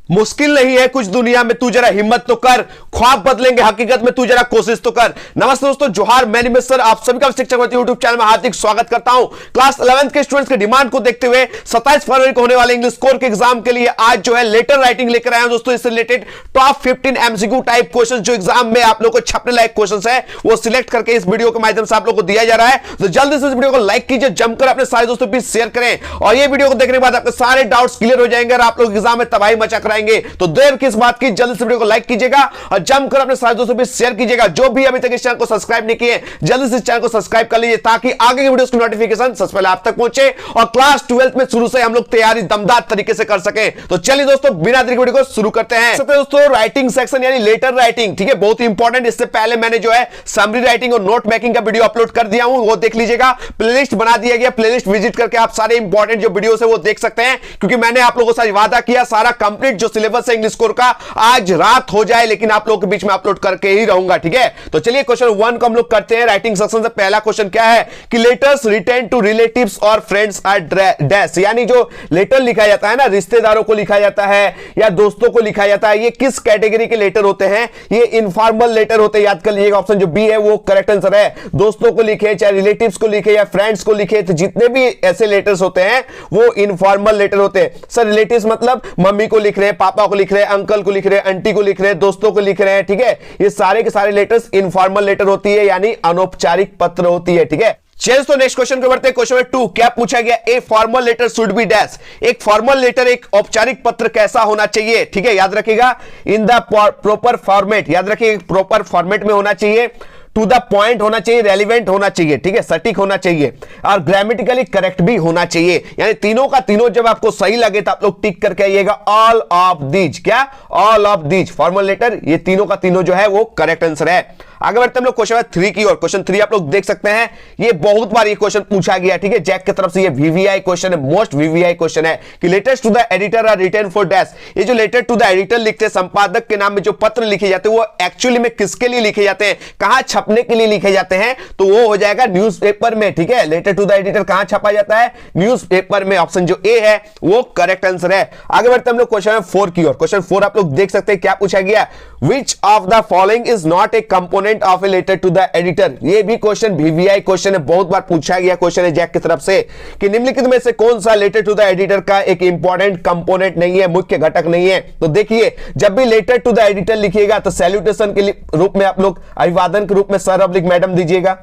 मुश्किल नहीं है कुछ दुनिया में, तू जरा हिम्मत तो कर, ख्वाब बदलेंगे हकीकत में, तू जरा कोशिश तो कर। नमस्ते दोस्तों, जोहार, मैं निमित सर आप सभी का शिक्षक यूट्यूब चैनल में हार्दिक स्वागत करता हूं। क्लास 11th के स्टूडेंट्स के डिमांड को देखते हुए 27 फरवरी को होने वाले इंग्लिश कोर के एग्जाम के लिए आज जो है लेटर राइटिंग लेकर आया हूं दोस्तों। इससे related top 15 MCQ type question जो एग्जाम में आप लोग को छपने लायक क्वेश्चन है वो सिलेक्ट करके इस वीडियो के माध्यम से आप लोग को दिया जा रहा है। तो जल्दी से इस वीडियो को लाइक कीजिए, जमकर अपने सारे दोस्तों भी शेयर करें और ये वीडियो को देखने के बाद आपके सारे डाउट्स क्लियर हो जाएंगे और आप लोग एग्जाम में तबाही मचा कराएंगे। तो देर किस बात की, जल्दी से वीडियो को लाइक कीजिएगा और जमकर अपने सारे दोस्तों पे शेयर कीजिएगा। जो भी अभी तक इस चैनल को सब्सक्राइब नहीं किए जल्दी से इस चैनल को सब्सक्राइब कर लीजिए ताकि आगे की वीडियोस की नोटिफिकेशन सबसे पहले आप तक पहुंचे और क्लास 12th में शुरू से हम लोग तैयारी दमदार तरीके से कर सके। तो चलिए दोस्तों बिना देरी वीडियो को शुरू करते हैं। सबसे दोस्तों राइटिंग सेक्शन यानी लेटर राइटिंग, ठीक है, बहुत ही इंपॉर्टेंट। इससे पहले मैंने जो है समरी राइटिंग और नोट मेकिंग का वीडियो अपलोड कर दिया हूं, वो देख लीजिएगा। प्लेलिस्ट बना दिया गया, प्लेलिस्ट विजिट करके आप सारे इंपॉर्टेंट जो वीडियोस है वो देख सकते हैं, क्योंकि मैंने आप लोगों से वादा किया सारा कंप्लीट जो सिलेबस है इंग्लिश कोर का आज रात हो जाए, लेकिन आप लोगों के बीच में अपलोड करके ही रहूंगा, ठीक है। तो चलिए क्वेश्चन 1 को हम लोग करते हैं। राइटिंग सेक्शन से पहला क्वेश्चन क्या है कि लेटर्स रिटर्न टू रिलेटिव्स और फ्रेंड्स आर डैश, यानी जो लेटर लिखा जाता है ना, रिश्तेदारों को लिखा जाता है या दोस्तों को लिखा जाता है, ये किस कैटेगरी के लेटर होते हैं? ये इनफॉर्मल लेटर होते हैं, याद कर लीजिएगा। ऑप्शन जो बी है वो करेक्ट आंसर है। दोस्तों को लिखे, चाहे रिलेटिव्स को लिखे या फ्रेंड्स को लिखे, तो जितने भी ऐसे लेटर्स होते हैं वो इनफॉर्मल लेटर होते हैं। सर रिलेटिव्स मतलब मम्मी को लिख रहे हैं, पापा को लिख रहे हैं, अंकल को लिख रहे हैं, आंटी को लिख रहे हैं, दोस्तों को लिख रहे हैं, ठीक है। ये सारे के सारे लेटर्स इनफॉर्मल लेटर होती है, यानी अनौपचारिक पत्र होती है, ठीक है। चलिए तो नेक्स्ट क्वेश्चन को बढ़ते हैं। क्वेश्चन नंबर 2 क्या पूछा गया? A formal letter should be dash, एक फॉर्मल लेटर एक औपचारिक पत्र कैसा होना चाहिए, ठीक है, याद रखिएगा। इन द प्रॉपर फॉर्मेट, याद रखिए प्रॉपर फॉर्मेट में होना चाहिए, टू द पॉइंट होना चाहिए, रेलिवेंट होना चाहिए, ठीक है, सटीक होना चाहिए और ग्रामेटिकली करेक्ट भी होना चाहिए। यानी तीनों का तीनों जब आपको सही लगे तो आप लोग टिक करके आइएगा ऑल ऑफ दीज। क्या? All of these formal letter, ये तीनों का तीनों जो है वो करेक्ट आंसर है। आगे बढ़ते हम लोग क्वेश्चन 3 की ओर। क्वेश्चन 3 आप लोग देख सकते हैं, ये बहुत बार ये क्वेश्चन पूछा गया, ठीक है, जैक की तरफ से। ये वीवीआई क्वेश्चन है, मोस्ट वीवीआई क्वेश्चन है कि letters to the editor are written for dash. ये जो लेटर टू द एडिटर लिखते हैं, संपादक के नाम में जो पत्र लिखे जाते हैं वो एक्चुअली में किसके लिए लिखे जाते हैं, कहां छपने के लिए लिखे जाते हैं? तो वो हो जाएगा न्यूज़पेपर में, ठीक है। लेटर टू द एडिटर कहां छपा जाता है? न्यूज़पेपर में। ऑप्शन जो ए है वो करेक्ट आंसर है। आगे बढ़ते हम लोग क्वेश्चन 4 की ओर। क्वेश्चन 4 आप लोग देख सकते हैं, क्या पूछा गया? Which of the following is not a component of a letter to the editor. ये भी क्वेश्चन वीवीआई क्वेश्चन है, बहुत बार पूछा गया क्वेश्चन है जैक की तरफ से कि निम्नलिखित में से कौन सा लेटर टू द एडिटर का एक इंपॉर्टेंट कंपोनेंट नहीं है, मुख्य घटक नहीं है? तो देखिए, जब भी लेटर टू द एडिटर लिखिएगा तो सैल्यूटेशन के रूप में आप लोग अभिवादन के रूप में सर अब्लिक मैडम दीजिएगा,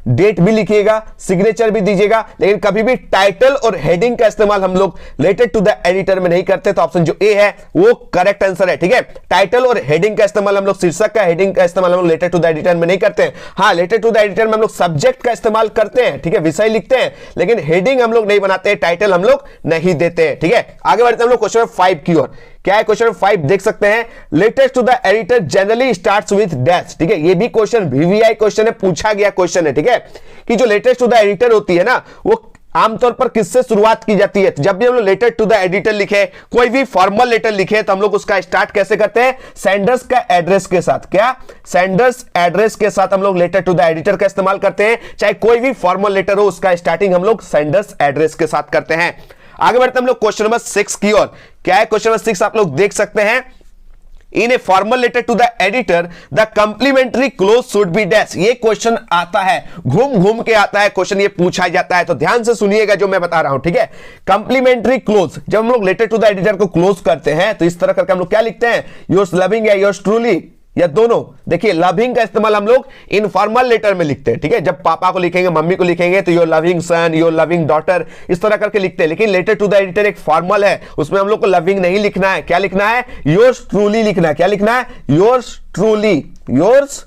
डेट भी लिखिएगा, सिग्नेचर भी दीजिएगा, लेकिन कभी भी टाइटल और हेडिंग का इस्तेमाल हम लोग लेटर टू द एडिटर में नहीं करते। तो ऑप्शन जो ए है वो करेक्ट आंसर है, ठीक है। टाइटल और हेडिंग का इस्तेमाल हम लोग, शीर्षक का हेडिंग का इस्तेमाल हम लोग लेटर टू द एडिटर में नहीं करते हैं। हाँ, लेटर टू द एडिटर में हम लोग सब्जेक्ट का इस्तेमाल करते हैं, ठीक है, विषय लिखते हैं, लेकिन हेडिंग हम लोग नहीं बनाते हैं, टाइटल हम लोग नहीं देते हैं, ठीक है। आगे बढ़ते हम लोग क्वेश्चन 5 की ओर। क्या है क्वेश्चन 5 देख सकते हैं, letters to the editor generally starts with dash, ठीक है। ये भी क्वेश्चन वीवीआई क्वेश्चन है, पूछा गया क्वेश्चन है, ठीक है, कि जो लेटर्स टू द एडिटर होती है ना वो आमतौर पर किससे शुरुआत की जाती है? जब भी हम लोग लेटर टू द एडिटर लिखे, कोई भी फॉर्मल लेटर लिखे, तो हम लोग उसका स्टार्ट कैसे करते हैं? सेंडर्स का एड्रेस के साथ। क्या? सेंडर्स एड्रेस के साथ हम लोग लेटर टू द एडिटर का इस्तेमाल करते हैं। चाहे कोई भी फॉर्मल लेटर हो, उसका स्टार्टिंग हम लोग सेंडर्स एड्रेस के साथ करते हैं। आगे बढ़ते हम लोग क्वेश्चन नंबर 6 की ओर। क्या है क्वेश्चन नंबर 6 आप लोग देख सकते हैं, in a formal letter to the editor the complimentary close should be dash. ये क्वेश्चन आता है, घूम घूम के आता है क्वेश्चन, ये पूछा जाता है, तो ध्यान से सुनिएगा जो मैं बता रहा हूं, ठीक है। कंप्लीमेंट्री क्लोज, जब हम लोग लेटर टू द एडिटर को क्लोज करते हैं तो इस तरह करके हम लोग क्या लिखते हैं? योर्स लविंग या योर्स ट्रूली, या दोनों। देखिए, लविंग का इस्तेमाल हम लोग इनफॉर्मल लेटर में लिखते हैं, ठीक है। जब पापा को लिखेंगे, मम्मी को लिखेंगे तो your loving son, your loving daughter, इस तरह करके लिखते हैं। लेकिन लेटर टू द एडिटर एक फॉर्मल है, उसमें हम लोग को लविंग नहीं लिखना है। क्या लिखना है? योर्स ट्रूली लिखना है। क्या लिखना है? योर्स ट्रूली, योर्स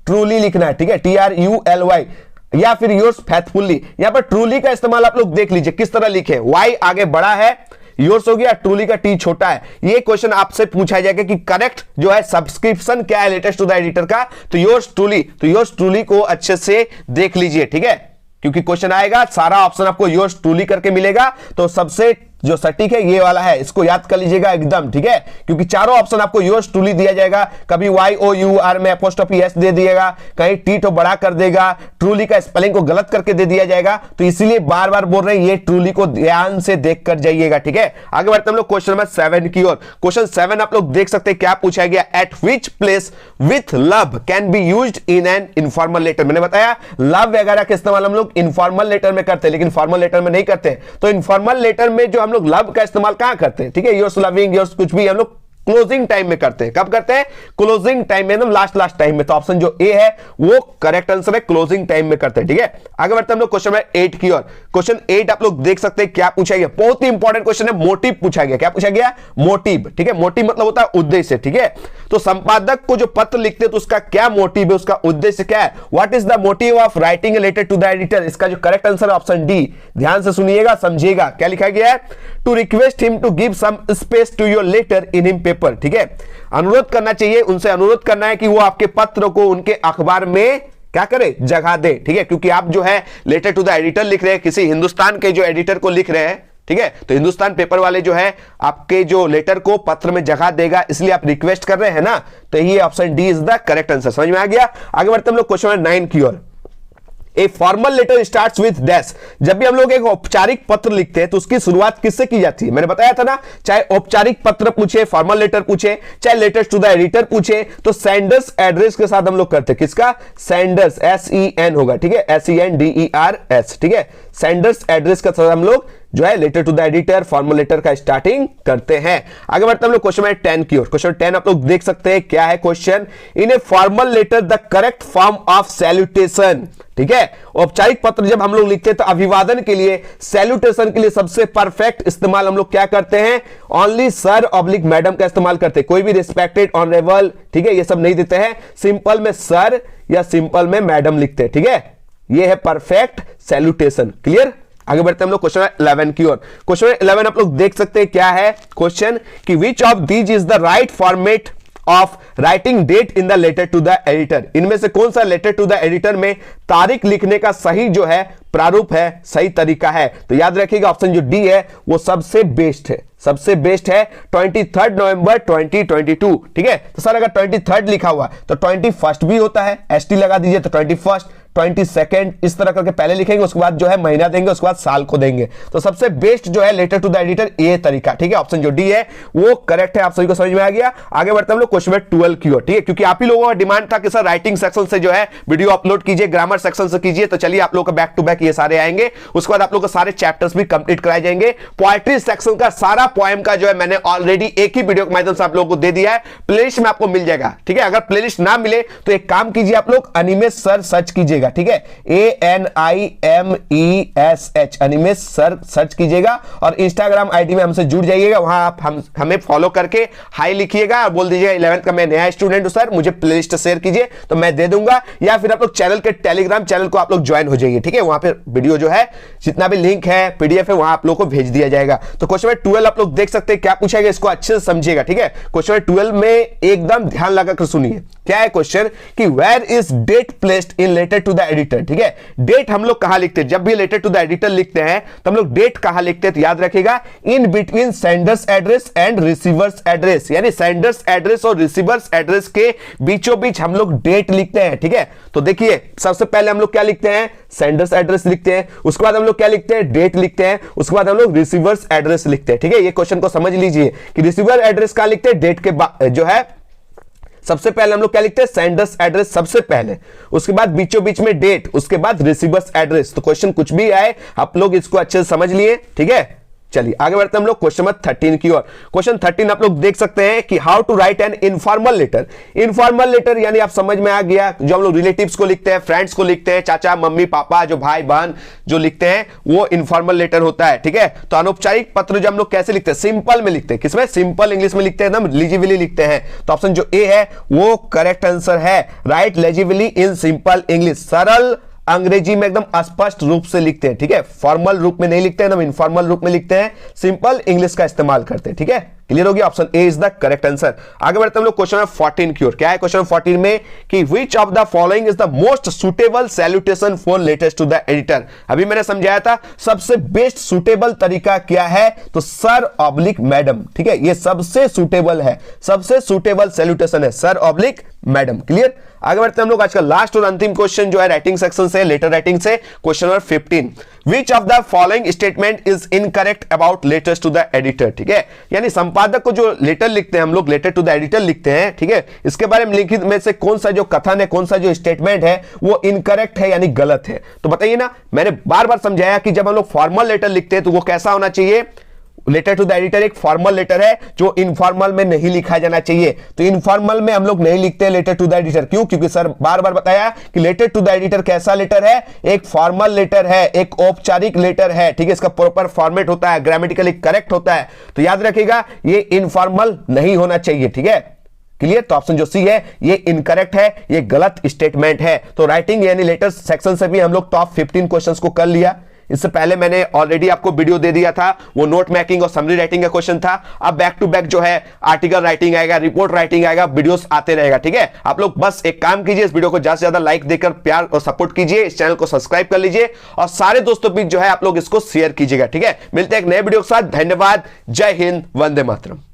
ट्रूली लिखना है, ठीक है, TRULY, या फिर योर्स फैथफुली। यहां पर ट्रूली का इस्तेमाल आप लोग देख लीजिए किस तरह लिखे, वाई आगे बड़ा है, योर्स हो गया, ट्रूली का टी छोटा है। ये क्वेश्चन आपसे पूछा जाएगा कि करेक्ट जो है सब्सक्रिप्शन क्या है लेटेस्ट टू द एडिटर का? तो योर्स ट्रूली, तो योर्स ट्रूली को अच्छे से देख लीजिए, ठीक है, क्योंकि क्वेश्चन आएगा सारा ऑप्शन आपको योर्स ट्रूली करके मिलेगा, तो सबसे जो सटीक है ये वाला है, इसको याद कर लीजिएगा एकदम, ठीक है, क्योंकि चारों ऑप्शन आपको योर्स ट्रूली दिया जाएगा। कभी YOUR में अपोस्ट्रोफी S दे दिएगा, कहीं टी तो बड़ा कर देगा, ट्रूली का स्पेलिंग को गलत करके दे दिया जाएगा, तो इसीलिए बार बार बोल रहे हैं ये ट्रूली को ध्यान से देख कर जाइएगा, ठीक है। आगे बढ़ते हम लोग क्वेश्चन नंबर 7 की ओर। क्वेश्चन 7 आप लोग देख सकते हैं क्या पूछा गया, at which place with love can be used in an informal letter. मैंने बताया लव वगैरह का इस्तेमाल हम लोग इनफॉर्मल लेटर में करते हैं, लेकिन फॉर्मल लेटर में नहीं करते। तो इनफॉर्मल लेटर में जो हम लोग लव का इस्तेमाल कहां करते हैं, ठीक है, योर्स लविंग, योर्स कुछ भी हम लोग क्लोजिंग टाइम में करते हैं। कब करते हैं, क्लोजिंग टाइम में, एकदम लास्ट टाइम में। तो ऑप्शन जो ए है वो करेक्ट आंसर है, क्लोजिंग टाइम में करते हैं, ठीक है। आगे बढ़ते हैं हम लोग क्वेश्चन नंबर 8 की ओर। क्वेश्चन 8 आप लोग देख सकते हैं क्या पूछा गया, बहुत ही इंपॉर्टेंट क्वेश्चन है, मोटिव पूछा गया। क्या पूछा गया, मोटिव, ठीक है। मोटिव मतलब होता है उद्देश्य, ठीक है। तो संपादक को जो पत्र लिखते हैं तो उसका क्या मोटिव है, उसका उद्देश्य क्या है, what is the motive of writing a letter to the editor. इसका जो करेक्ट आंसर है ऑप्शन डी। ध्यान से सुनिएगा, समझिएगा क्या लिखा गया है, to request him to give some space to your letter in him paper, ठीक है। अनुरोध करना चाहिए, उनसे अनुरोध करना है कि वो आपके पत्र को उनके अखबार में क्या करे, जगह दे, ठीक है। क्योंकि आप जो है लेटर टू द एडिटर लिख रहे हैं, किसी हिंदुस्तान के जो एडिटर को लिख रहे हैं, ठीक है, तो हिंदुस्तान पेपर वाले जो है आपके जो लेटर को पत्र में जगह देगा, इसलिए आप रिक्वेस्ट कर रहे हैं ना। तो ये option D is the correct answer. समझ में आ गया। आगे बढ़ते हम लोग क्वेश्चन नंबर 9 की ओर। A formal letter starts with dash. जब भी हम लोग एक औपचारिक पत्र लिखते हैं तो उसकी शुरुआत किससे की जाती है, मैंने बताया था ना, चाहे औपचारिक पत्र पूछे, फॉर्मल लेटर पूछे, चाहे लेटर्स टू द एडिटर पूछे, तो सेंडर्स एड्रेस के साथ हम लोग करते हैं। किसका, सेंडर्स, SEN होगा, ठीक है, SENDERS, ठीक है। सेंडर्स एड्रेस के साथ हम लोग जो है letter to the editor, formal letter का स्टार्टिंग करते हैं। आगे बढ़ते हम लोग क्वेश्चन नंबर 10 की ओर। क्वेश्चन 10 आप लोग देख सकते हैं क्या है question, in a formal letter the correct form of salutation, ठीक है। औपचारिक पत्र जब हम लोग लिखते हैं तो अभिवादन के लिए, सैल्यूटेशन के लिए सबसे परफेक्ट इस्तेमाल हम लोग क्या करते हैं, ओनली सर ऑब्लिक मैडम का इस्तेमाल करते हैं। कोई भी रिस्पेक्टेड, ऑनरेबल, ठीक है, ये सब नहीं देते हैं। सिंपल में सर या सिंपल में मैडम लिखते हैं, ठीक है। ये है परफेक्ट सैल्यूटेशन। क्लियर। आगे बढ़ते हैं हम लोग क्वेश्चन 11 की ओर। क्वेश्चन 11 आप लोग देख सकते हैं क्या है क्वेश्चन, कि which of these is the right format of writing date in the letter to the editor. इनमें से कौन सा लेटर टू द एडिटर में तारीख लिखने का सही जो है प्रारूप है, सही तरीका है। तो याद रखिएगा ऑप्शन जो डी है वो सबसे बेस्ट है, सबसे बेस्ट है 23 नवंबर 2022, ठीक है। तो सर अगर 23 लिखा हुआ तो 21 भी होता है, ST लगा दीजिए, तो 21, 22 इस तरह करके पहले लिखेंगे, उसके बाद जो है महीना देंगे, उसके बाद साल को देंगे। तो सबसे बेस्ट जो है लेटर टू द एडिटर ये तरीका, ठीक है। ऑप्शन जो डी है वो करेक्ट है। आप सभी को समझ में आ गया। आगे बढ़ते हम लोग क्वेश्चन नंबर 12 की ओर, ठीक है, क्योंकि आप ही लोगों का डिमांड था कि सर राइटिंग सेक्शन से जो है वीडियो अपलोड कीजिए, ग्रामर सेक्शन से कीजिए। तो चलिए आप लोग का बैक टू बैक ये सारे आएंगे, उसके बाद आप लोग को सारे चैप्टर्स भी कंप्लीट कराए जाएंगे। पोएट्री सेक्शन का सारा पोएम का जो है मैंने ऑलरेडी एक ही वीडियो के माध्यम से आप लोगों को दे दिया है, प्लेलिस्ट में आपको मिल जाएगा, ठीक है। अगर प्लेलिस्ट ना मिले तो एक काम कीजिए, आप लोग अनिमेश सर सर्च कीजिएगा, ठीक है, ANIMESH अनिमेश सर सर्च कीजिएगा, और इंस्टाग्राम आईडी में हमसे जुड़ जाइएगा। वहां आप हमें फॉलो करके हाई लिखिएगा और बोल दीजिएगा 11th का मैं नया स्टूडेंट हूं सर, मुझे प्लेलिस्ट शेयर कीजिए, तो मैं दे दूंगा। या फिर आप लोग चैनल के टेलीग्राम चैनल को आप लोग ज्वाइन हो जाइए, ठीक है। वहां पे वीडियो जो है जितना भी लिंक है, PDF है, वहां आप लोग को भेज दिया जाएगा। तो क्वेश्चन नंबर 12 आप लोग देख सकते हैं क्या पूछा गया, इसको अच्छे से समझिएगा, ठीक है। क्वेश्चन नंबर 12 में एकदम ध्यान लगाकर सुनिए क्या है क्वेश्चन, कि where is date placed in letter to the editor, ठीक है। डेट हम लोग कहां लिखते हैं, जब भी लेटर टू द एडिटर लिखते हैं तो हम लोग डेट कहां लिखते हैं, तो याद रखिएगा in between sender's address and receiver's address, यानी सेंडर्स एड्रेस और रिसीवर्स एड्रेस के बीचों बीच हम लोग डेट लिखते हैं, ठीक है। तो देखिए सबसे पहले हम लोग क्या लिखते हैं, सेंडर्स एड्रेस लिखते हैं, उसके बाद हम लोग क्या लिखते हैं, डेट लिखते हैं, उसके बाद हम लोग रिसीवर्स एड्रेस लिखते हैं, ठीक है। ये क्वेश्चन को समझ लीजिए कि रिसीवर एड्रेस कहां लिखते हैं, डेट के बाद जो है सबसे पहले हम लोग क्या लिखते हैं, सेंडर्स एड्रेस सबसे पहले, उसके बाद बीचों बीच में डेट, उसके बाद रिसीवर्स एड्रेस। तो क्वेश्चन कुछ भी आए आप लोग इसको अच्छे से समझ लिए, ठीक है। चलिए आगे बढ़ते हैं हम लोग क्वेश्चन नंबर 13 की ओर। क्वेश्चन 13 आप लोग देख सकते हैं कि how to write an informal letter. Informal letter यानी आप समझ में आ गया, जो हम लोग रिलेटिव्स को लिखते हैं, फ्रेंड्स को लिखते हैं, चाचा मम्मी पापा जो भाई बहन जो लिखते हैं वो इनफॉर्मल लेटर होता है, ठीक है। तो अनौपचारिक पत्र जो हम लोग कैसे लिखते हैं, सिंपल में लिखते हैं, किसमें, सिंपल इंग्लिश में लिखते हैं, एकदम लीजिबली लिखते हैं। तो ऑप्शन जो ए है वो करेक्ट आंसर है, राइट लेजिबली इन सिंपल इंग्लिश, सरल अंग्रेजी में एकदम स्पष्ट रूप से लिखते हैं, ठीक है। फॉर्मल रूप में नहीं लिखते हैं, एकदम इनफॉर्मल रूप में लिखते हैं, सिंपल इंग्लिश का इस्तेमाल करते हैं, ठीक है। क्लियर हो गया, option A is the correct answer. आगे बढ़ते हम लोग क्वेश्चन नंबर 14 की ओर। क्या है क्वेश्चन नंबर 14 में कि which of the following is the most suitable salutation for letters to the editor. अभी मैंने समझाया था सबसे बेस्ट सुटेबल तरीका क्या है, तो सर ऑब्लिक मैडम, ठीक है, ये सबसे सुटेबल है, सबसे सुटेबल सैल्यूटेशन है सर ऑब्लिक मैडम। क्लियर, आगे बढ़ते हम लोग आज का लास्ट और अंतिम क्वेश्चन जो है राइटिंग सेक्शन से, लेटर राइटिंग से, question number 15। Which of the following statement is incorrect about letters to the editor. ठीक है, यानी संपादक को जो लेटर लिखते हैं हम लोग, लेटर टू द एडिटर लिखते हैं, ठीक है, इसके बारे में लिखित में से कौन सा जो कथन है, कौन सा जो स्टेटमेंट है वो इनकरेक्ट है यानी गलत है। तो बताइए ना, मैंने बार बार समझाया कि जब हम लोग फॉर्मल लेटर लिखते हैं तो वो कैसा होना चाहिए, लेटर टू द एडिटर एक फॉर्मल लेटर है जो इनफॉर्मल में नहीं लिखा जाना चाहिए। तो इनफॉर्मल में हम लोग नहीं लिखते लेटर टू द एडिटर, क्यों? क्योंकि सर बार बार बताया कि लेटर टू द एडिटर कैसा लेटर है, एक फॉर्मल लेटर है, एक औपचारिक लेटर है, ठीक है, इसका प्रॉपर फॉर्मेट होता है, ग्रामेटिकली करेक्ट होता है। तो याद रखिएगा ये इनफॉर्मल नहीं होना चाहिए। ठीक है, क्लियर, तो ऑप्शन जो सी है ये इनकरेक्ट है, ये गलत स्टेटमेंट है। तो राइटिंग यानी लेटर सेक्शन से भी हम लोग टॉप 15 क्वेश्चंस को कर लिया। इससे पहले मैंने ऑलरेडी आपको वीडियो दे दिया था, वो नोट मेकिंग और समरी राइटिंग का क्वेश्चन था। अब बैक टू बैक जो है आर्टिकल राइटिंग आएगा, रिपोर्ट राइटिंग आएगा, वीडियोस आते रहेगा। ठीक है, आप लोग बस एक काम कीजिए, इस वीडियो को ज्यादा से ज्यादा लाइक देकर प्यार और सपोर्ट कीजिए, इस चैनल को सब्सक्राइब कर लीजिए और सारे दोस्तों बीच जो है आप लोग इसको शेयर कीजिएगा। ठीक है, मिलते हैं एक नए वीडियो के साथ। धन्यवाद, जय हिंद, वंदे मातरम।